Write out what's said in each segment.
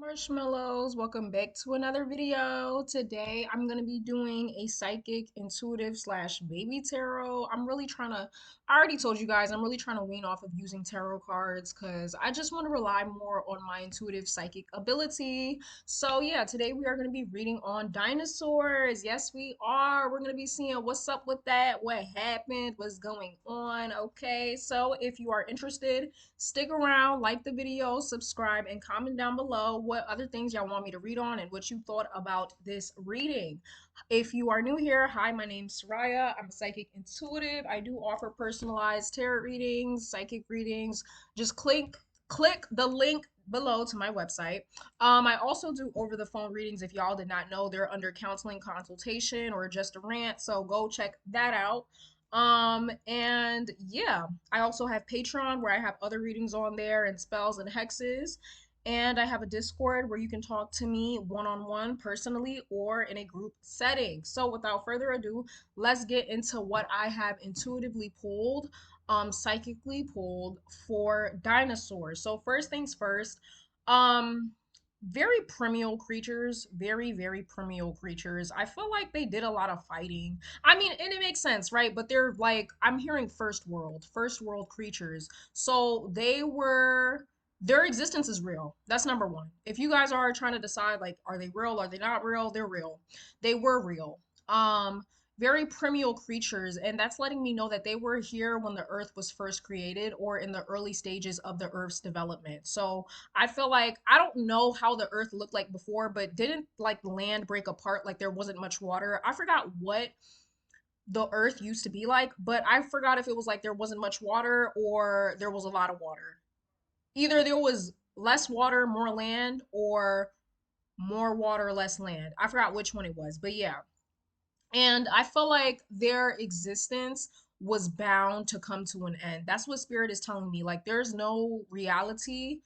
Marshmallows, welcome back to another video. Today I'm going to be doing a psychic, intuitive slash baby tarot. I already told you guys, I'm really trying to wean off of using tarot cards because I just want to rely more on my intuitive psychic ability. So yeah, today we are going to be reading on dinosaurs. Yes, we are. We're going to be seeing what's up with that, what happened, what's going on. Okay, so if you are interested, stick around, like the video, subscribe, and comment down below what other things y'all want me to read on and what you thought about this reading. If you are new here, hi, my name's Soraya. I'm a psychic intuitive. I do offer personalized tarot readings, psychic readings. Just click the link below to my website. I also do over the phone readings. If y'all did not know, they're under counseling consultation or just a rant, so go check that out. And yeah, I also have Patreon where I have other readings on there and spells and hexes. And I have a Discord where you can talk to me one on one personally or in a group setting. So without further ado, let's get into what I have intuitively pulled, psychically pulled for dinosaurs. So first things first, um, very primeval creatures, very primeval creatures. I feel like they did a lot of fighting. I mean, and it makes sense, right? But they're like, I'm hearing first world creatures. So their existence is real. That's number one. If you guys are trying to decide, like, are they real? Are they not real? They're real. They were real. Um, Very primeval creatures, and that's letting me know that they were here when the earth was first created or in the early stages of the earth's development. So I feel like I don't know how the earth looked like before, but didn't like land break apart like there wasn't much water? I forgot what the earth used to be like, but I forgot if it was like there wasn't much water or there was a lot of water. Either there was less water, more land, or more water, less land. I forgot which one it was, but yeah. And I feel like their existence was bound to come to an end. That's what spirit is telling me. Like there's no reality.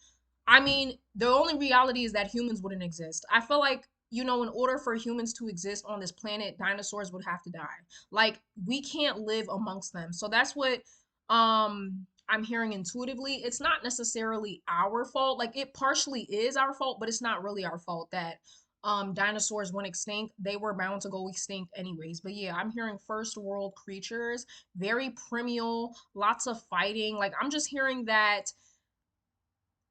I mean, the only reality is that humans wouldn't exist. I feel like, in order for humans to exist on this planet, dinosaurs would have to die. Like we can't live amongst them. So that's what I'm hearing intuitively. It's not necessarily our fault. Like it partially is our fault, but it's not really our fault that dinosaurs went extinct. They were bound to go extinct anyways. But yeah, I'm hearing first world creatures, very primeval, lots of fighting. Like I'm just hearing that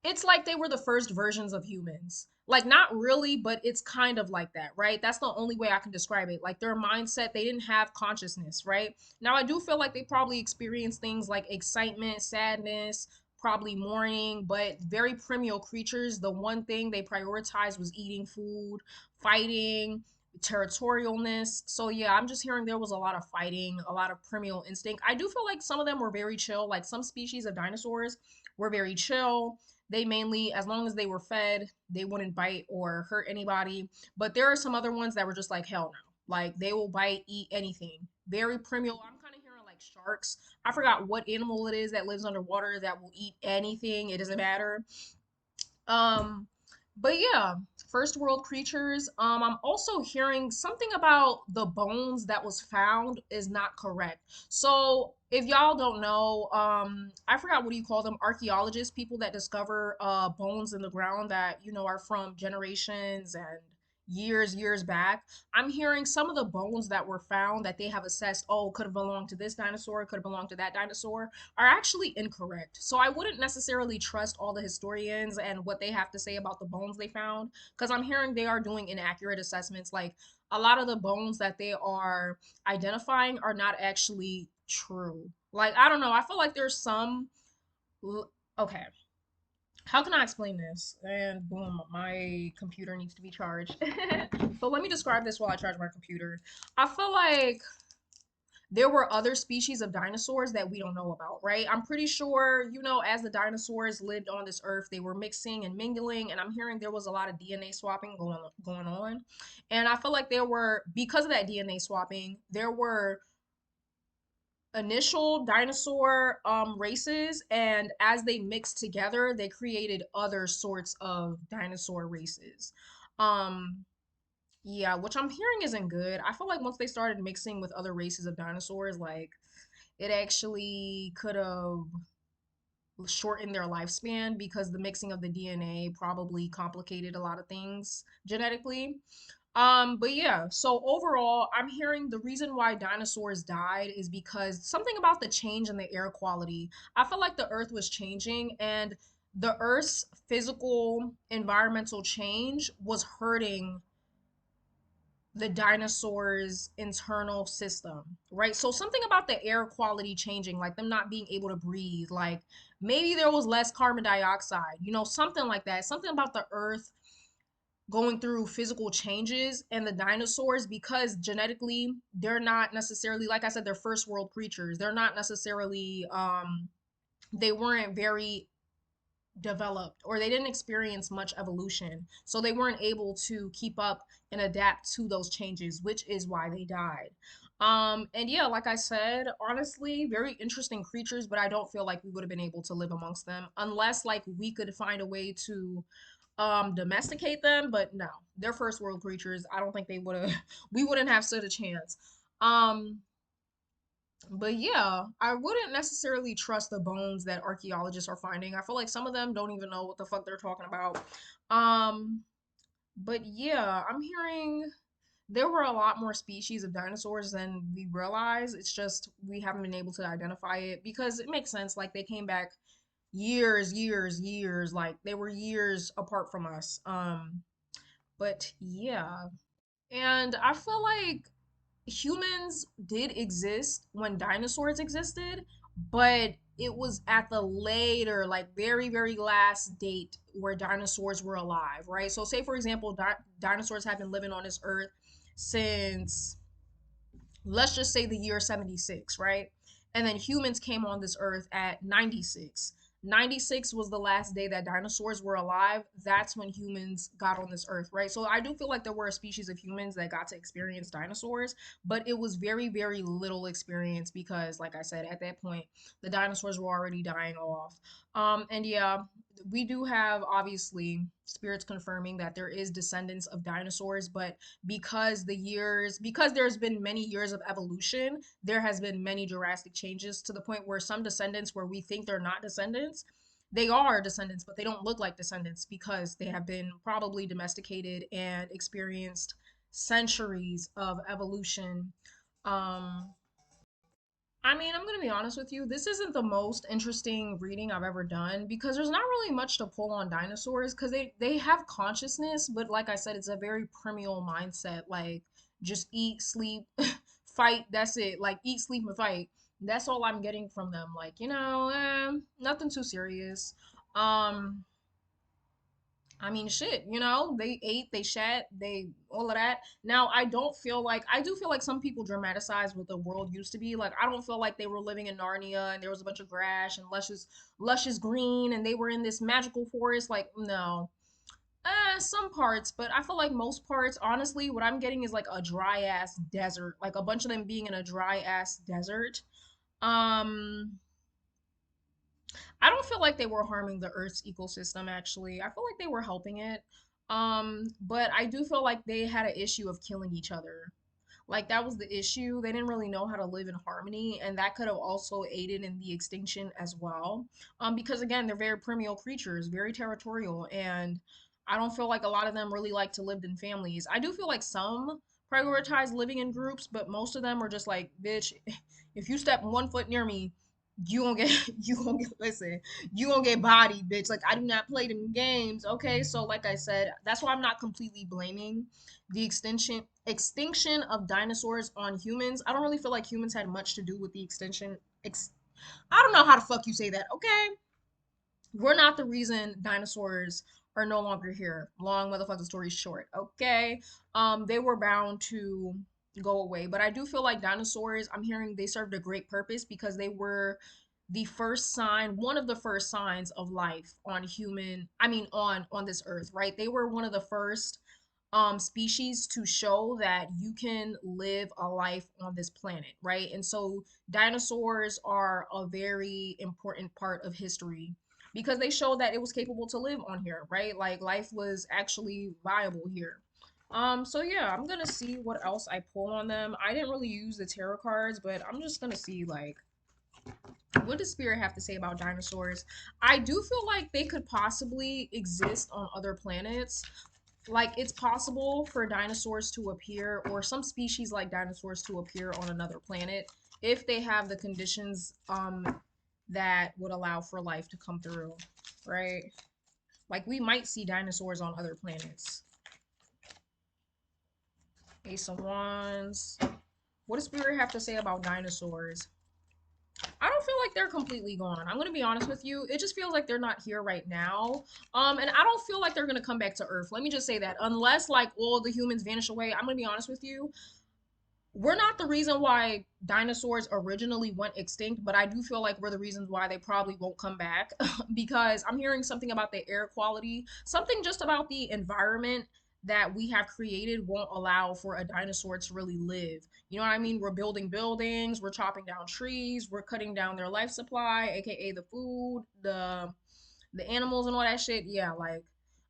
it's like they were the first versions of humans. Like not really, but it's kind of like that, right? That's the only way I can describe it. Like their mindset, they didn't have consciousness, right? Now I do feel like they probably experienced things like excitement, sadness, probably mourning, but very primeval creatures. The one thing they prioritized was eating food, fighting, territorialness. So yeah, I'm just hearing there was a lot of fighting, a lot of primeval instinct. I do feel like some of them were very chill. Like some species of dinosaurs were very chill. They mainly, as long as they were fed, they wouldn't bite or hurt anybody. But there are some other ones that were just like, hell no. Like they will bite, eat anything. Very primeval. I'm kind of hearing like sharks. I forgot what animal it is that lives underwater that will eat anything. It doesn't matter. Um, but yeah, first world creatures. I'm also hearing something about the bones that was found is not correct. So if y'all don't know, I forgot what do you call them, archaeologists, people that discover bones in the ground that are from generations and years back. I'm hearing some of the bones that were found that they have assessed, oh, could have belonged to this dinosaur, could have belonged to that dinosaur, are actually incorrect. So I wouldn't necessarily trust all the historians and what they have to say about the bones they found because I'm hearing they are doing inaccurate assessments. Like a lot of the bones that they are identifying are not actually true. Like I don't know, I feel like there's some okay, how can I explain this? And boom, my computer needs to be charged. So let me describe this while I charge my computer. I feel like there were other species of dinosaurs that we don't know about, right? I'm pretty sure, as the dinosaurs lived on this earth, they were mixing and mingling, and I'm hearing there was a lot of DNA swapping going on. And I feel like there were, because of that DNA swapping, there were initial dinosaur races, and as they mixed together, they created other sorts of dinosaur races. Um yeah, which I'm hearing isn't good. I feel like once they started mixing with other races of dinosaurs, like it actually could have shortened their lifespan because the mixing of the DNA probably complicated a lot of things genetically. But yeah, so overall, I'm hearing the reason why dinosaurs died is because something about the change in the air quality. I feel like the earth was changing, and the earth's physical environmental change was hurting the dinosaurs' internal system, right? So something about the air quality changing, like them not being able to breathe, like maybe there was less carbon dioxide, something like that. Something about the earth going through physical changes, and the dinosaurs, because genetically they're not necessarily, like I said, they're first world creatures. They're not necessarily they weren't very developed, or they didn't experience much evolution, so they weren't able to keep up and adapt to those changes, which is why they died. And yeah, like I said, honestly, very interesting creatures, but I don't feel like we would have been able to live amongst them unless like we could find a way to domesticate them. But no, they're first world creatures. I don't think they would have we wouldn't have stood a chance. um but yeah, I wouldn't necessarily trust the bones that archaeologists are finding. I feel like some of them don't even know what the fuck they're talking about. Um, but yeah, I'm hearing there were a lot more species of dinosaurs than we realize. It's just we haven't been able to identify it because it makes sense. Like they came back years, like they were years apart from us. But yeah. And I feel like humans did exist when dinosaurs existed, but it was at the later, like very last date where dinosaurs were alive, right? So, say for example, dinosaurs have been living on this earth since, let's just say, the year 76, right? And then humans came on this earth at 96. 96 was the last day that dinosaurs were alive. That's when humans got on this earth, right? So I do feel like there were a species of humans that got to experience dinosaurs, but it was very little experience because, like I said, at that point, the dinosaurs were already dying off. And yeah, we do have obviously spirits confirming that there is descendants of dinosaurs, but because there's been many years of evolution, there has been many drastic changes to the point where some descendants, where we think they're not descendants, they are descendants, but they don't look like descendants because they have been probably domesticated and experienced centuries of evolution. um I mean, I'm gonna be honest with you. This isn't the most interesting reading I've ever done because there's not really much to pull on dinosaurs because they have consciousness, but like I said, it's a very primal mindset. Like just eat, sleep, fight. That's it. Like eat, sleep, and fight. That's all I'm getting from them. Like nothing too serious. Um, I mean, shit, they ate, they shat, they all of that. Now, I do feel like some people dramatize what the world used to be. Like, I don't feel like they were living in Narnia and there was a bunch of grass and luscious green and they were in this magical forest. Like, no. Some parts, but I feel like most parts, honestly, what I'm getting is like a dry ass desert, like a bunch of them being in a dry ass desert. Um, I don't feel like they were harming the Earth's ecosystem, actually. I feel like they were helping it. But I do feel like they had an issue of killing each other. Like that was the issue. They didn't really know how to live in harmony, and that could have also aided in the extinction as well. Because again, they're very primeval creatures, very territorial, and I don't feel like a lot of them really like to live in families. I do feel like some prioritize living in groups, but most of them are just like, bitch, if you step 1 foot near me, you gonna get listen, you gonna get bodied, bitch. Like I do not play them games. Okay, so like I said, that's why I'm not completely blaming the extinction of dinosaurs on humans. I don't really feel like humans had much to do with the extinction. I don't know how the fuck you say that. Okay, we're not the reason dinosaurs are no longer here. Long motherfucking story short. Okay, they were bound to go away, but I do feel like dinosaurs, I'm hearing they served a great purpose because they were the first sign, one of the first signs of life on on this earth, right? They were one of the first species to show that you can live a life on this planet, right? And so dinosaurs are a very important part of history because they show that it was capable to live on here, right? Like life was actually viable here. So yeah, I'm gonna see what else I pull on them. I didn't really use the tarot cards, but I'm just gonna see like What does Spirit have to say about dinosaurs? I do feel like they could possibly exist on other planets. Like it's possible for dinosaurs to appear, or some species like dinosaurs to appear on another planet if they have the conditions that would allow for life to come through, right? Like we might see dinosaurs on other planets. Ace of Wands. What does Spirit have to say about dinosaurs? I don't feel like they're completely gone. I'm gonna be honest with you. It just feels like they're not here right now. And I don't feel like they're gonna come back to Earth. Let me just say that. Unless like all the humans vanish away, I'm gonna be honest with you. We're not the reason why dinosaurs originally went extinct, but I do feel like we're the reasons why they probably won't come back because I'm hearing something about the air quality, something just about the environment that we have created won't allow for a dinosaur to really live. You know what I mean? We're building buildings, we're chopping down trees, we're cutting down their life supply, aka the food, the animals and all that shit. Yeah, like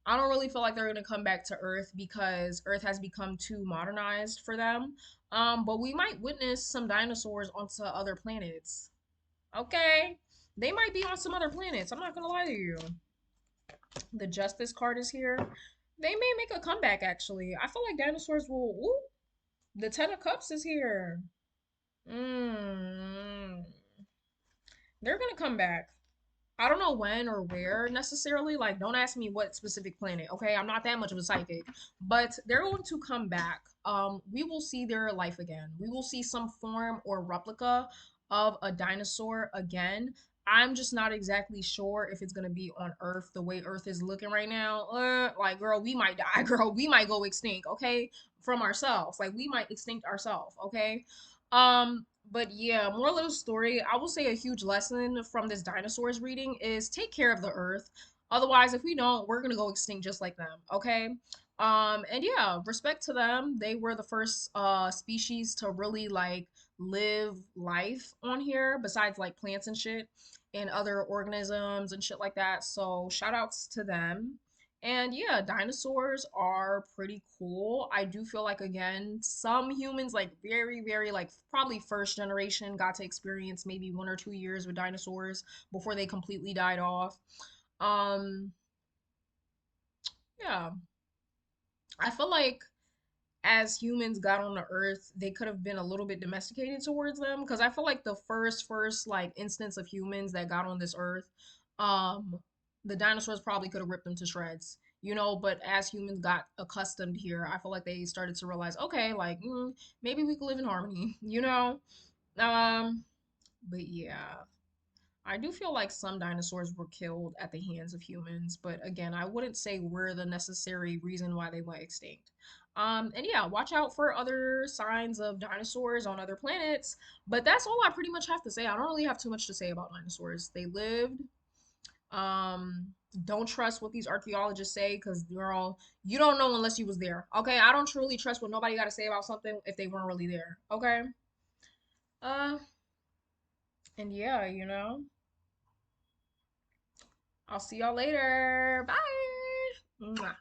I don't really feel like they're gonna come back to Earth because Earth has become too modernized for them. But we might witness some dinosaurs onto other planets. Okay, they might be on some other planets. I'm not gonna lie to you. The Justice card is here. They may make a comeback. Actually, I feel like dinosaurs will. Ooh, the Ten of Cups is here. Mm, they're gonna come back. I don't know when or where necessarily. Like, don't ask me what specific planet. Okay, I'm not that much of a psychic, but they're going to come back. We will see their life again. We will see some form or replica of a dinosaur again. I'm just not exactly sure if it's gonna be on Earth the way Earth is looking right now. Like, girl, we might die. Girl, we might go extinct. Okay, from ourselves. Like, we might extinct ourselves. Okay. But yeah, moral of the story, I will say a huge lesson from this dinosaurs reading is take care of the earth. Otherwise, if we don't, we're gonna go extinct just like them, okay? And yeah, respect to them. They were the first species to really like live life on here, besides like plants and shit and other organisms and shit like that. So shout outs to them. And yeah, dinosaurs are pretty cool. I do feel like again, some humans like very, very like probably first generation got to experience maybe 1 or 2 years with dinosaurs before they completely died off. Um, yeah. I feel like as humans got on the earth, they could have been a little bit domesticated towards them. Because I feel like the first like instance of humans that got on this earth, um, the dinosaurs probably could have ripped them to shreds, you know. But as humans got accustomed here, I feel like they started to realize, okay, like maybe we could live in harmony, you know. Um, but yeah. I do feel like some dinosaurs were killed at the hands of humans, but again, I wouldn't say we're the necessary reason why they went extinct. And yeah, watch out for other signs of dinosaurs on other planets. But that's all I pretty much have to say. I don't really have too much to say about dinosaurs. They lived. Um, don't trust what these archaeologists say because you're all you don't know unless you was there. Okay, I don't truly trust what nobody got to say about something if they weren't really there. Okay. Uh, and yeah, I'll see y'all later. Bye. Mwah.